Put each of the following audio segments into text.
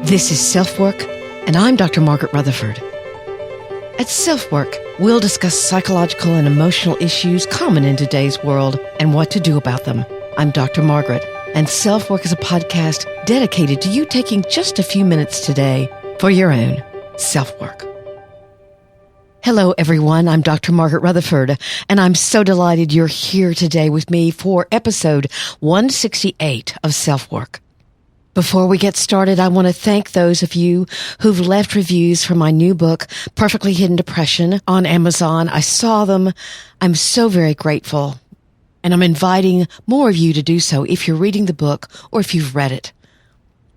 This is SelfWork, and I'm Dr. Margaret Rutherford. At SelfWork, we'll discuss psychological and emotional issues common in today's world and what to do about them. I'm Dr. Margaret, and SelfWork is a podcast dedicated to you taking just a few minutes today for your own self-work. Hello, everyone. I'm Dr. Margaret Rutherford, and I'm so delighted you're here today with me for episode 168 of SelfWork. Before we get started, I want to thank those of you who've left reviews for my new book, Perfectly Hidden Depression, on Amazon. I saw them. I'm so very grateful. And I'm inviting more of you to do so if you're reading the book or if you've read it.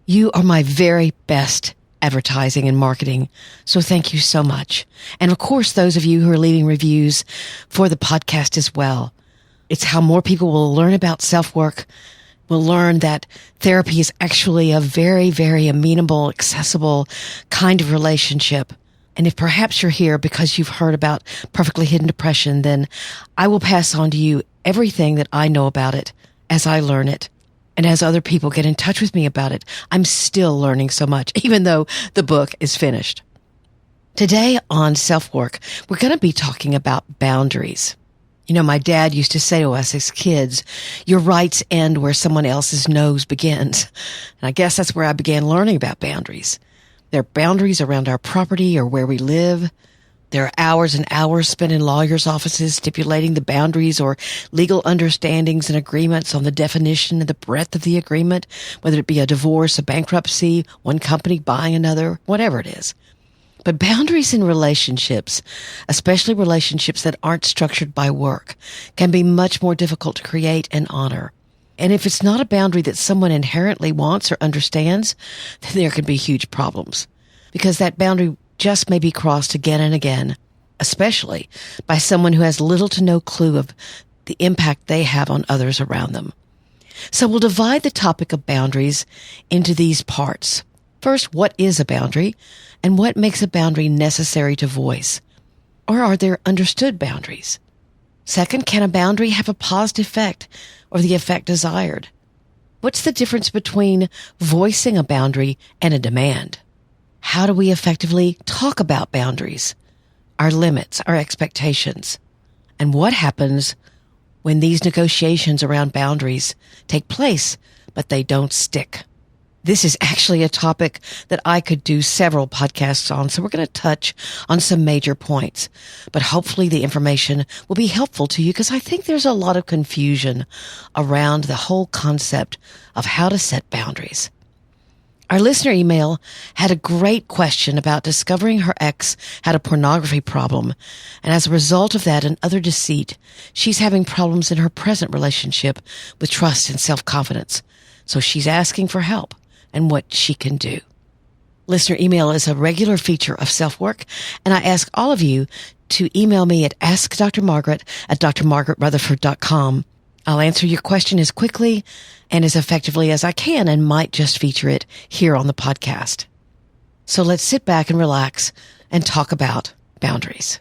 You are my very best advertising and marketing, so thank you so much. And of course, those of you who are leaving reviews for the podcast as well. It's how more people will learn about self-work, will learn that therapy is actually a very, very amenable, accessible kind of relationship. And if perhaps you're here because you've heard about Perfectly Hidden Depression, then I will pass on to you everything that I know about it as I learn it. And as other people get in touch with me about it, I'm still learning so much, even though the book is finished. Today on Self-Work, we're going to be talking about boundaries. You know, my dad used to say to us as kids, your rights end where someone else's nose begins. And I guess that's where I began learning about boundaries. There are boundaries around our property or where we live. There are hours and hours spent in lawyers' offices stipulating the boundaries or legal understandings and agreements on the definition and the breadth of the agreement, whether it be a divorce, a bankruptcy, one company buying another, whatever it is. But boundaries in relationships, especially relationships that aren't structured by work, can be much more difficult to create and honor. And if it's not a boundary that someone inherently wants or understands, then there can be huge problems. Because that boundary just may be crossed again and again, especially by someone who has little to no clue of the impact they have on others around them. So we'll divide the topic of boundaries into these parts. First, what is a boundary, and what makes a boundary necessary to voice? Or are there understood boundaries? Second, can a boundary have a positive effect or the effect desired? What's the difference between voicing a boundary and a demand? How do we effectively talk about boundaries, our limits, our expectations? And what happens when these negotiations around boundaries take place, but they don't stick? This is actually a topic that I could do several podcasts on, so we're going to touch on some major points. But hopefully the information will be helpful to you because I think there's a lot of confusion around the whole concept of how to set boundaries. Our listener email had a great question about discovering her ex had a pornography problem. And as a result of that and other deceit, she's having problems in her present relationship with trust and self-confidence. So she's asking for help and what she can do. Listener email is a regular feature of Self-Work, and I ask all of you to email me at askdrmargaret@drmargaretrutherford.com. I'll answer your question as quickly and as effectively as I can and might just feature it here on the podcast. So let's sit back and relax and talk about boundaries.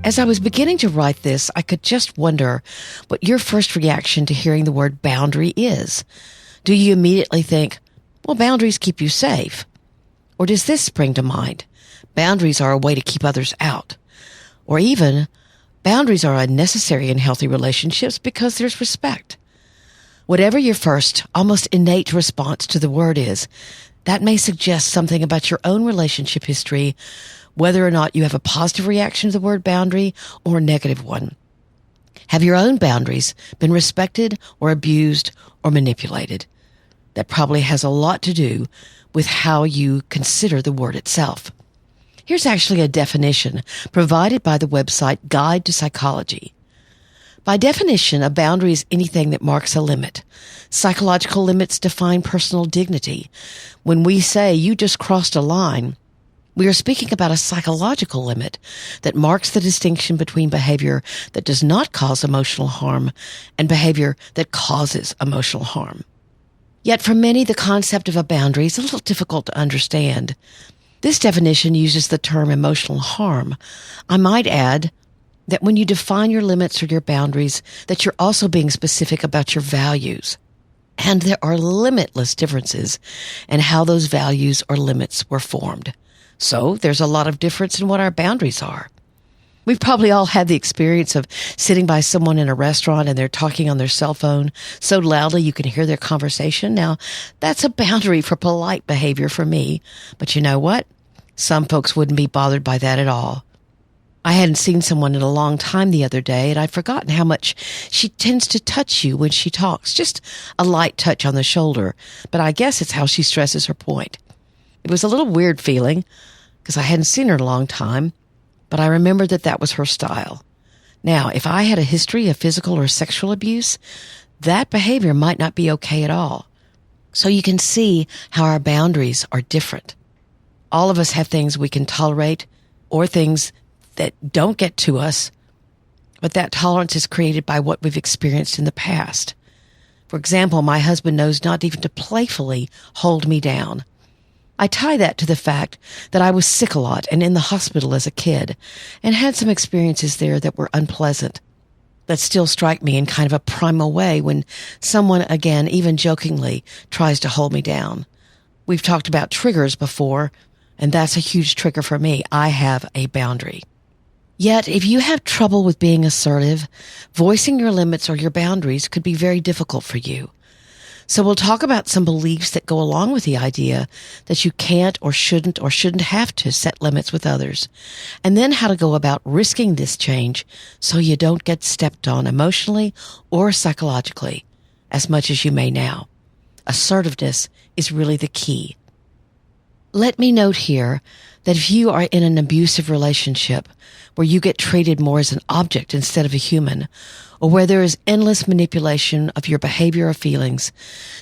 As I was beginning to write this, I could just wonder what your first reaction to hearing the word boundary is. Do you immediately think, well, boundaries keep you safe? Or does this spring to mind? Boundaries are a way to keep others out. Or even, boundaries are unnecessary in healthy relationships because there's respect. Whatever your first, almost innate response to the word is, that may suggest something about your own relationship history, whether or not you have a positive reaction to the word boundary or a negative one. Have your own boundaries been respected or abused or manipulated? That probably has a lot to do with how you consider the word itself. Here's actually a definition provided by the website Guide to Psychology. By definition, a boundary is anything that marks a limit. Psychological limits define personal dignity. When we say you just crossed a line, we are speaking about a psychological limit that marks the distinction between behavior that does not cause emotional harm and behavior that causes emotional harm. Yet for many, the concept of a boundary is a little difficult to understand. This definition uses the term emotional harm. I might add that when you define your limits or your boundaries, that you're also being specific about your values. And there are limitless differences in how those values or limits were formed. So there's a lot of difference in what our boundaries are. We've probably all had the experience of sitting by someone in a restaurant and they're talking on their cell phone so loudly you can hear their conversation. Now, that's a boundary for polite behavior for me. But you know what? Some folks wouldn't be bothered by that at all. I hadn't seen someone in a long time the other day, and I'd forgotten how much she tends to touch you when she talks. Just a light touch on the shoulder. But I guess it's how she stresses her point. It was a little weird feeling because I hadn't seen her in a long time, but I remembered that was her style. Now, if I had a history of physical or sexual abuse, that behavior might not be okay at all. So you can see how our boundaries are different. All of us have things we can tolerate or things that don't get to us, but that tolerance is created by what we've experienced in the past. For example, my husband knows not even to playfully hold me down. I tie that to the fact that I was sick a lot and in the hospital as a kid and had some experiences there that were unpleasant, that still strike me in kind of a primal way when someone, again, even jokingly, tries to hold me down. We've talked about triggers before, and that's a huge trigger for me. I have a boundary. Yet, if you have trouble with being assertive, voicing your limits or your boundaries could be very difficult for you. So we'll talk about some beliefs that go along with the idea that you can't or shouldn't have to set limits with others, and then how to go about risking this change so you don't get stepped on emotionally or psychologically, as much as you may now. Assertiveness is really the key. Let me note here that if you are in an abusive relationship where you get treated more as an object instead of a human, or where there is endless manipulation of your behavior or feelings,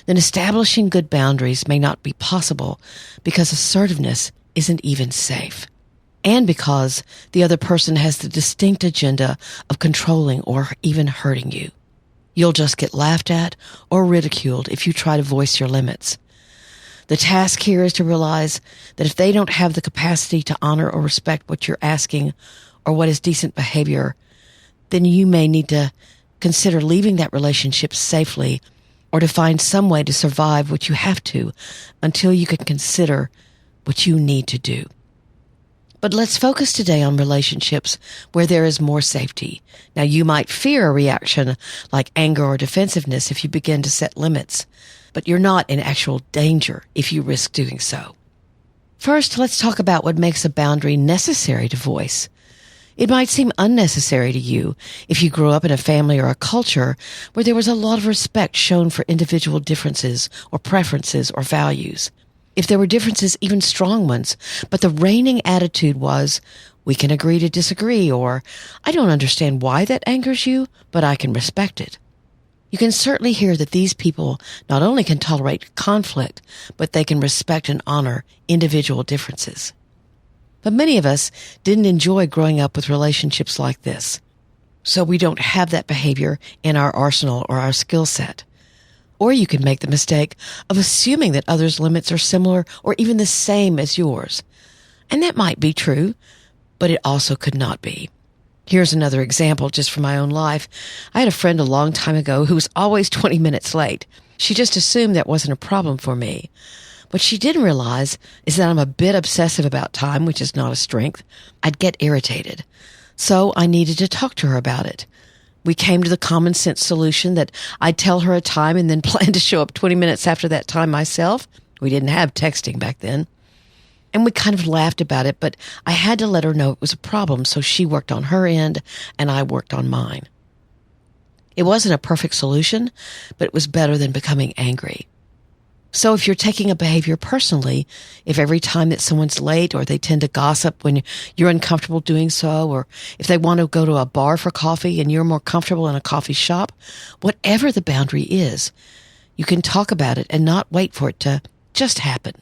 then establishing good boundaries may not be possible because assertiveness isn't even safe. And because the other person has the distinct agenda of controlling or even hurting you. You'll just get laughed at or ridiculed if you try to voice your limits. The task here is to realize that if they don't have the capacity to honor or respect what you're asking or what is decent behavior, then you may need to consider leaving that relationship safely or to find some way to survive what you have to until you can consider what you need to do. But let's focus today on relationships where there is more safety. Now, you might fear a reaction like anger or defensiveness if you begin to set limits, but you're not in actual danger if you risk doing so. First, let's talk about what makes a boundary necessary to voice. It might seem unnecessary to you if you grew up in a family or a culture where there was a lot of respect shown for individual differences or preferences or values. If there were differences, even strong ones, but the reigning attitude was, we can agree to disagree, or I don't understand why that angers you, but I can respect it. You can certainly hear that these people not only can tolerate conflict, but they can respect and honor individual differences. But many of us didn't enjoy growing up with relationships like this, so we don't have that behavior in our arsenal or our skill set. Or you can make the mistake of assuming that others' limits are similar or even the same as yours. And that might be true, but it also could not be. Here's another example just from my own life. I had a friend a long time ago who was always 20 minutes late. She just assumed that wasn't a problem for me. What she didn't realize is that I'm a bit obsessive about time, which is not a strength. I'd get irritated. So I needed to talk to her about it. We came to the common sense solution that I'd tell her a time and then plan to show up 20 minutes after that time myself. We didn't have texting back then. And we kind of laughed about it, but I had to let her know it was a problem, so she worked on her end and I worked on mine. It wasn't a perfect solution, but it was better than becoming angry. So if you're taking a behavior personally, if every time that someone's late or they tend to gossip when you're uncomfortable doing so, or if they want to go to a bar for coffee and you're more comfortable in a coffee shop, whatever the boundary is, you can talk about it and not wait for it to just happen.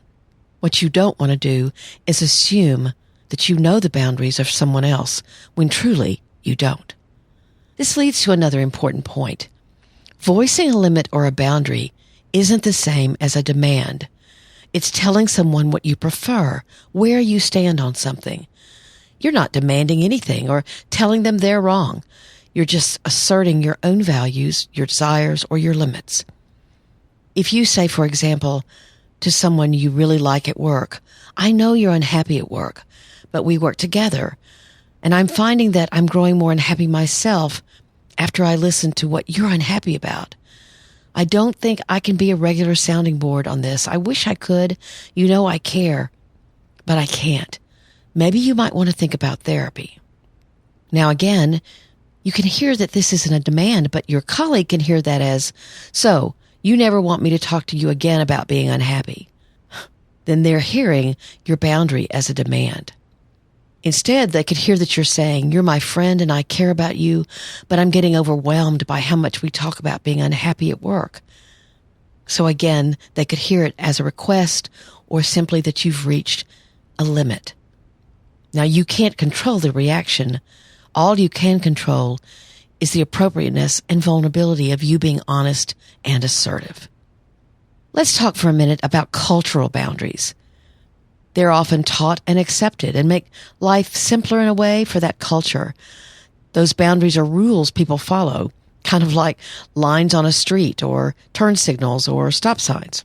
What you don't want to do is assume that you know the boundaries of someone else when truly you don't. This leads to another important point. Voicing a limit or a boundary isn't the same as a demand. It's telling someone what you prefer, where you stand on something. You're not demanding anything or telling them they're wrong. You're just asserting your own values, your desires, or your limits. If you say, for example, to someone you really like at work, I know you're unhappy at work, but we work together, and I'm finding that I'm growing more unhappy myself after I listen to what you're unhappy about. I don't think I can be a regular sounding board on this. I wish I could. You know I care, but I can't. Maybe you might want to think about therapy. Now again, you can hear that this isn't a demand, but your colleague can hear that as, so, you never want me to talk to you again about being unhappy. Then they're hearing your boundary as a demand. Instead, they could hear that you're saying, you're my friend and I care about you, but I'm getting overwhelmed by how much we talk about being unhappy at work. So again, they could hear it as a request or simply that you've reached a limit. Now, you can't control the reaction. All you can control is the appropriateness and vulnerability of you being honest and assertive. Let's talk for a minute about cultural boundaries. They're often taught and accepted and make life simpler in a way for that culture. Those boundaries are rules people follow, kind of like lines on a street or turn signals or stop signs.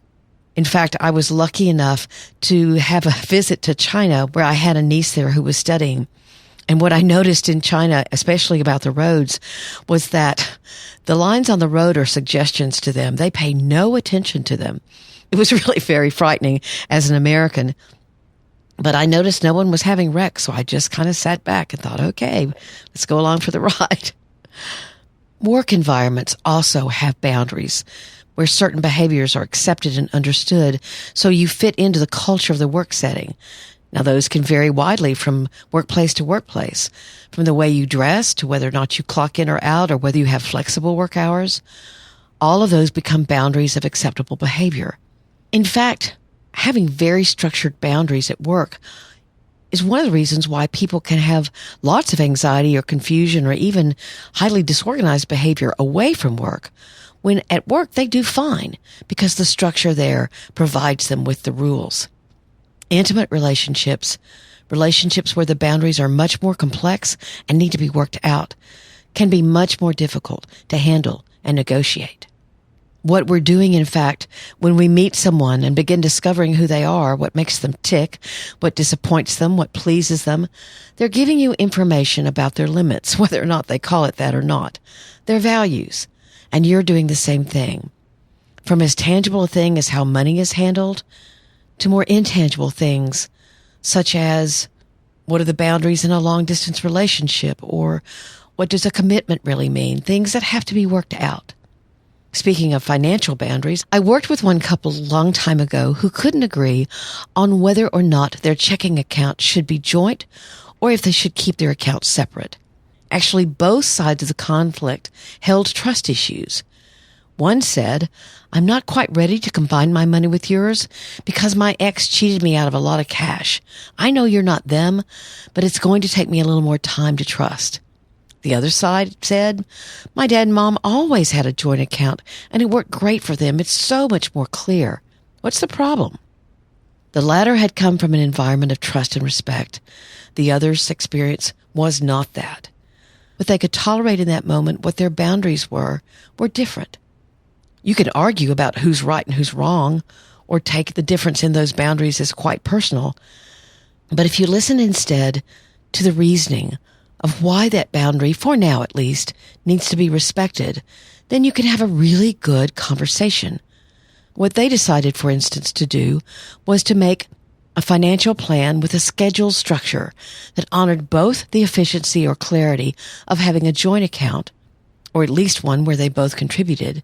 In fact, I was lucky enough to have a visit to China where I had a niece there who was studying. And what I noticed in China, especially about the roads, was that the lines on the road are suggestions to them. They pay no attention to them. It was really very frightening as an American. But I noticed no one was having wrecks, so I just kind of sat back and thought, okay, let's go along for the ride. Work environments also have boundaries where certain behaviors are accepted and understood, so you fit into the culture of the work setting. Now, those can vary widely from workplace to workplace, from the way you dress to whether or not you clock in or out or whether you have flexible work hours. All of those become boundaries of acceptable behavior. In fact, having very structured boundaries at work is one of the reasons why people can have lots of anxiety or confusion or even highly disorganized behavior away from work, when at work they do fine because the structure there provides them with the rules. Intimate relationships where the boundaries are much more complex and need to be worked out, can be much more difficult to handle and negotiate. What we're doing, in fact, when we meet someone and begin discovering who they are, what makes them tick, what disappoints them, what pleases them, they're giving you information about their limits, whether or not they call it that or not, their values, and you're doing the same thing. From as tangible a thing as how money is handled, to more intangible things, such as what are the boundaries in a long-distance relationship, or what does a commitment really mean, things that have to be worked out. Speaking of financial boundaries, I worked with one couple a long time ago who couldn't agree on whether or not their checking account should be joint or if they should keep their accounts separate. Actually, both sides of the conflict held trust issues. One said, I'm not quite ready to combine my money with yours because my ex cheated me out of a lot of cash. I know you're not them, but it's going to take me a little more time to trust. The other side said, my dad and mom always had a joint account and it worked great for them. It's so much more clear. What's the problem? The latter had come from an environment of trust and respect. The other's experience was not that. What they could tolerate in that moment, what their boundaries were different. You could argue about who's right and who's wrong, or take the difference in those boundaries as quite personal. But if you listen instead to the reasoning of why that boundary, for now at least, needs to be respected, then you can have a really good conversation. What they decided, for instance, to do was to make a financial plan with a schedule structure that honored both the efficiency or clarity of having a joint account, or at least one where they both contributed,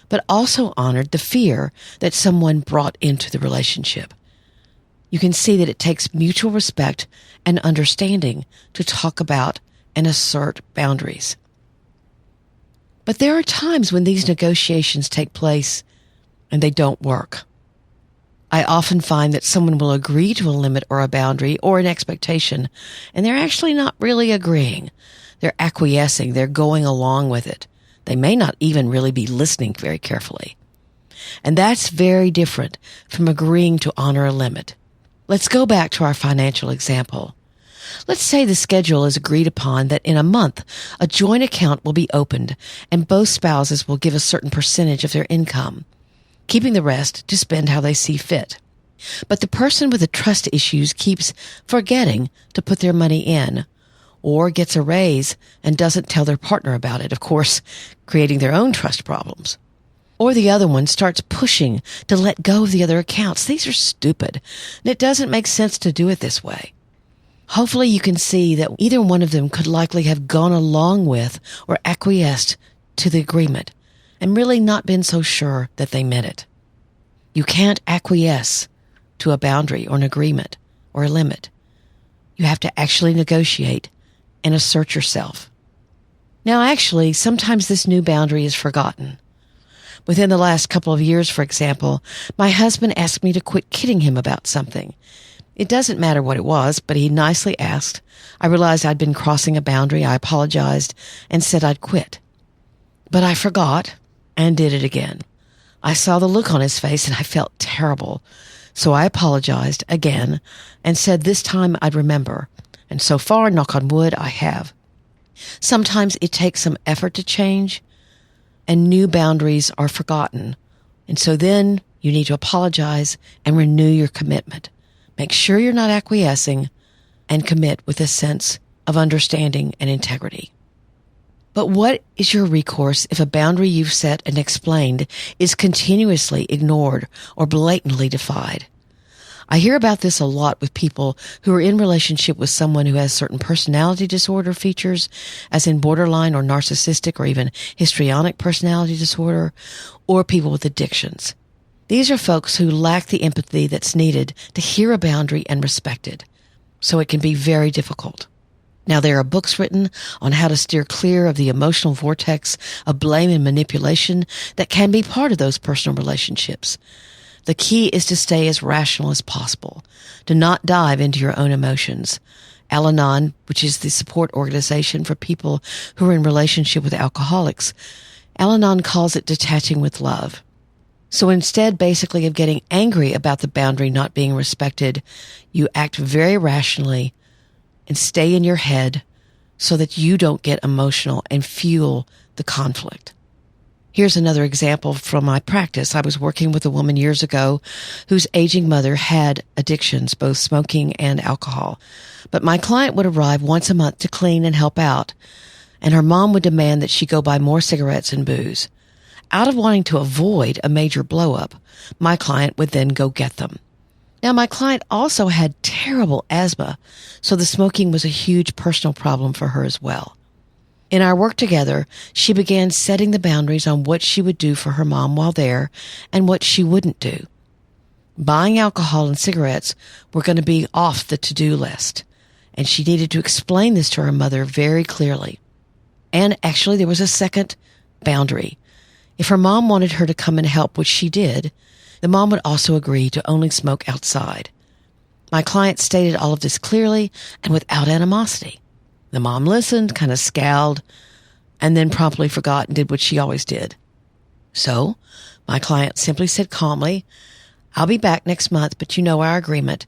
but also honored the fear that someone brought into the relationship. You can see that it takes mutual respect and understanding to talk about and assert boundaries. But there are times when these negotiations take place and they don't work. I often find that someone will agree to a limit or a boundary or an expectation, and they're actually not really agreeing. They're acquiescing. They're going along with it. They may not even really be listening very carefully. And that's very different from agreeing to honor a limit. Let's go back to our financial example. Let's say the schedule is agreed upon that in a month, a joint account will be opened and both spouses will give a certain percentage of their income, keeping the rest to spend how they see fit. But the person with the trust issues keeps forgetting to put their money in, or gets a raise and doesn't tell their partner about it, of course, creating their own trust problems. Or the other one starts pushing to let go of the other accounts. These are stupid, and it doesn't make sense to do it this way. Hopefully you can see that either one of them could likely have gone along with or acquiesced to the agreement and really not been so sure that they meant it. You can't acquiesce to a boundary or an agreement or a limit. You have to actually negotiate and assert yourself. Now, actually, sometimes this new boundary is forgotten. Within the last couple of years, for example, my husband asked me to quit kidding him about something. It doesn't matter what it was, but he nicely asked. I realized I'd been crossing a boundary. I apologized and said I'd quit. But I forgot and did it again. I saw the look on his face and I felt terrible. So I apologized again and said this time I'd remember. And so far, knock on wood, I have. Sometimes it takes some effort to change, and new boundaries are forgotten. And so then you need to apologize and renew your commitment. Make sure you're not acquiescing and commit with a sense of understanding and integrity. But what is your recourse if a boundary you've set and explained is continuously ignored or blatantly defied? I hear about this a lot with people who are in relationship with someone who has certain personality disorder features, as in borderline or narcissistic or even histrionic personality disorder, or people with addictions. These are folks who lack the empathy that's needed to hear a boundary and respect it, so it can be very difficult. Now, there are books written on how to steer clear of the emotional vortex of blame and manipulation that can be part of those personal relationships. The key is to stay as rational as possible, to not dive into your own emotions. Al-Anon, which is the support organization for people who are in relationship with alcoholics, Al-Anon calls it detaching with love. So instead, basically, of getting angry about the boundary not being respected, you act very rationally and stay in your head so that you don't get emotional and fuel the conflict. Here's another example from my practice. I was working with a woman years ago whose aging mother had addictions, both smoking and alcohol. But my client would arrive once a month to clean and help out, and her mom would demand that she go buy more cigarettes and booze. Out of wanting to avoid a major blow-up, my client would then go get them. Now, my client also had terrible asthma, so the smoking was a huge personal problem for her as well. In our work together, she began setting the boundaries on what she would do for her mom while there and what she wouldn't do. Buying alcohol and cigarettes were going to be off the to-do list, and she needed to explain this to her mother very clearly. And actually, there was a second boundary. If her mom wanted her to come and help, which she did, the mom would also agree to only smoke outside. My client stated all of this clearly and without animosity. The mom listened, kind of scowled, and then promptly forgot and did what she always did. So my client simply said calmly, "I'll be back next month, but you know our agreement."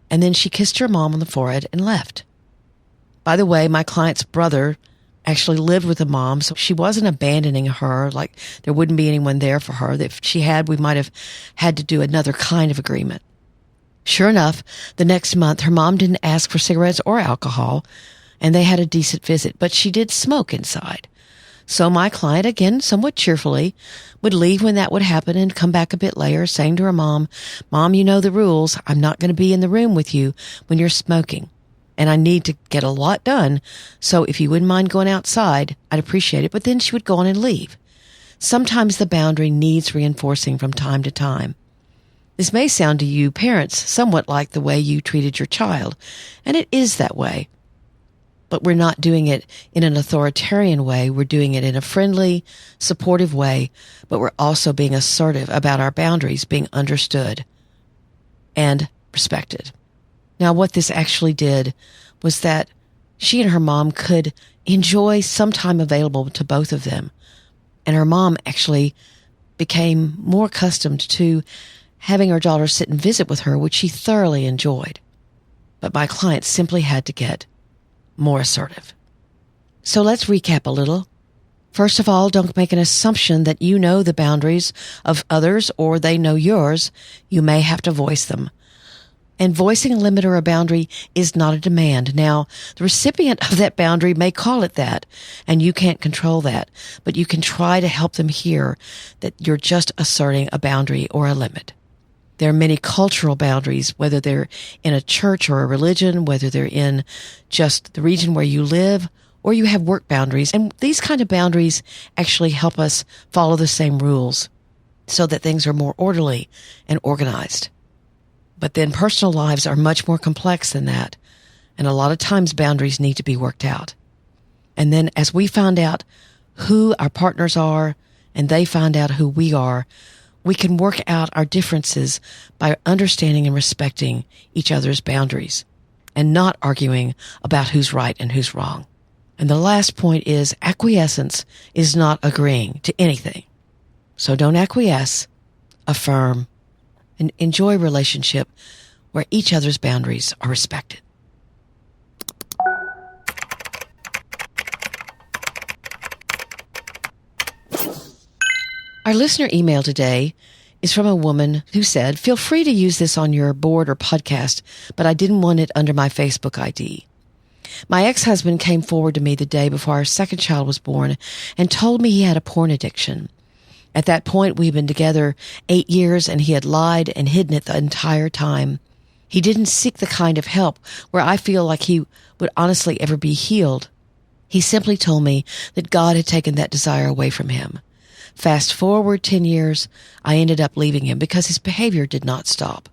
And then she kissed her mom on the forehead and left. By the way, my client's brother actually lived with the mom, so she wasn't abandoning her, like there wouldn't be anyone there for her. If she had, we might have had to do another kind of agreement. Sure enough, the next month, her mom didn't ask for cigarettes or alcohol, and they had a decent visit, but she did smoke inside. So my client, again, somewhat cheerfully, would leave when that would happen and come back a bit later, saying to her mom, "Mom, you know the rules. I'm not going to be in the room with you when you're smoking, and I need to get a lot done, so if you wouldn't mind going outside, I'd appreciate it." But then she would go on and leave. Sometimes the boundary needs reinforcing from time to time. This may sound to you parents somewhat like the way you treated your child, and it is that way. But we're not doing it in an authoritarian way. We're doing it in a friendly, supportive way, but we're also being assertive about our boundaries being understood and respected. Now, what this actually did was that she and her mom could enjoy some time available to both of them. And her mom actually became more accustomed to having her daughter sit and visit with her, which she thoroughly enjoyed. but my client simply had to get more assertive. So let's recap a little. First of all, don't make an assumption that you know the boundaries of others or they know yours. You may have to voice them. And voicing a limit or a boundary is not a demand. Now, the recipient of that boundary may call it that, and you can't control that, but you can try to help them hear that you're just asserting a boundary or a limit. There are many cultural boundaries, whether they're in a church or a religion, whether they're in just the region where you live, or you have work boundaries. And these kind of boundaries actually help us follow the same rules so that things are more orderly and organized. But then personal lives are much more complex than that. And a lot of times boundaries need to be worked out. And then as we find out who our partners are and they find out who we are, we can work out our differences by understanding and respecting each other's boundaries and not arguing about who's right and who's wrong. And the last point is acquiescence is not agreeing to anything. So don't acquiesce, affirm, and enjoy a relationship where each other's boundaries are respected. Our listener email today is from a woman who said, "Feel free to use this on your board or podcast, but I didn't want it under my Facebook ID. My ex-husband came forward to me the day before our second child was born and told me he had a porn addiction. At that point, we'd been together 8 years and he had lied and hidden it the entire time. He didn't seek the kind of help where I feel like he would honestly ever be healed. He simply told me that God had taken that desire away from him. Fast forward 10 years, I ended up leaving him because his behavior did not stop.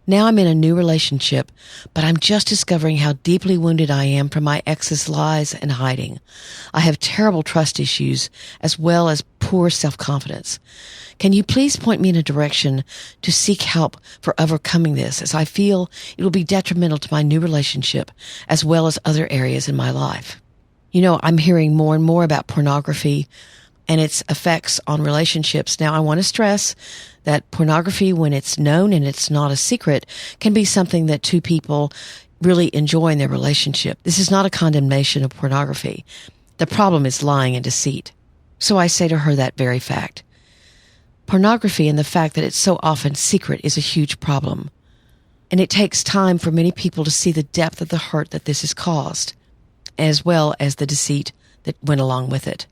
Now I'm in a new relationship, but I'm just discovering how deeply wounded I am from my ex's lies and hiding. I have terrible trust issues as well as poor self-confidence. Can you please point me in a direction to seek help for overcoming this, as I feel it will be detrimental to my new relationship as well as other areas in my life? You know, I'm hearing more and more about pornography and its effects on relationships. Now, I want to stress that pornography, when it's known and it's not a secret, can be something that two people really enjoy in their relationship. This is not a condemnation of pornography. The problem is lying and deceit. So I say to her that very fact. Pornography and the fact that it's so often secret is a huge problem. And it takes time for many people to see the depth of the hurt that this has caused, as well as the deceit that went along with it.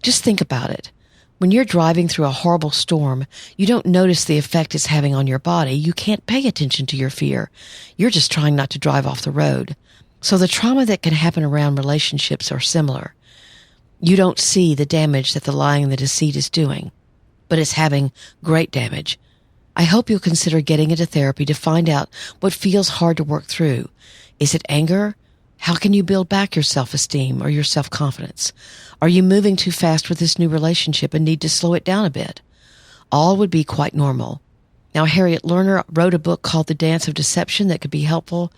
Just think about it. When you're driving through a horrible storm, you don't notice the effect it's having on your body. You can't pay attention to your fear. You're just trying not to drive off the road. So the trauma that can happen around relationships are similar. You don't see the damage that the lying and the deceit is doing, but it's having great damage. I hope you'll consider getting into therapy to find out what feels hard to work through. Is it anger? How can you build back your self-esteem or your self-confidence? Are you moving too fast with this new relationship and need to slow it down a bit? All would be quite normal. Now, Harriet Lerner wrote a book called The Dance of Deception that could be helpful,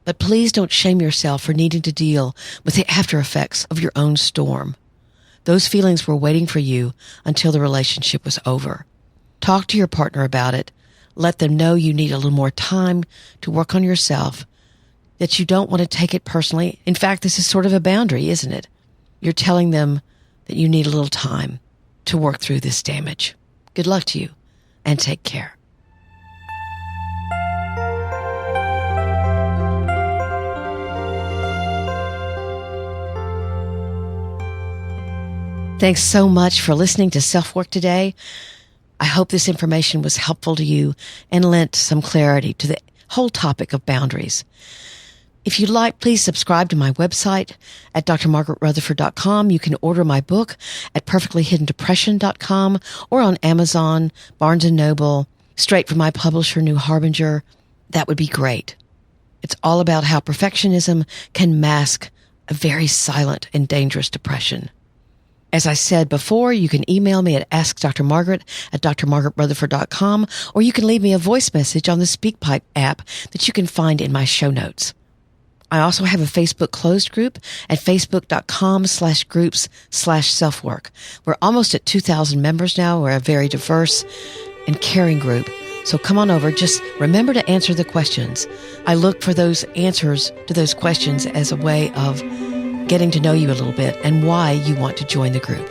but please don't shame yourself for needing to deal with the after effects of your own storm. Those feelings were waiting for you until the relationship was over. Talk to your partner about it. Let them know you need a little more time to work on yourself, that you don't want to take it personally. In fact, this is sort of a boundary, isn't it? You're telling them that you need a little time to work through this damage. Good luck to you, and take care. Thanks so much for listening to SelfWork today. I hope this information was helpful to you and lent some clarity to the whole topic of boundaries. If you'd like, please subscribe to my website at drmargaretrutherford.com. You can order my book at perfectlyhiddendepression.com or on Amazon, Barnes & Noble, straight from my publisher, New Harbinger. That would be great. It's all about how perfectionism can mask a very silent and dangerous depression. As I said before, you can email me at askdrmargaret at drmargaretrutherford.com, or you can leave me a voice message on the SpeakPipe app that you can find in my show notes. I also have a Facebook closed group at facebook.com/groups/selfwork. We're almost at 2,000 members now. We're a very diverse and caring group So come on over. Just remember to answer the questions. I look for those answers to those questions as a way of getting to know you a little bit and why you want to join the group.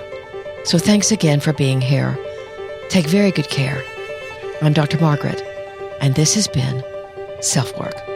So thanks again for being here. Take very good care. I'm Dr. Margaret, and this has been SelfWork.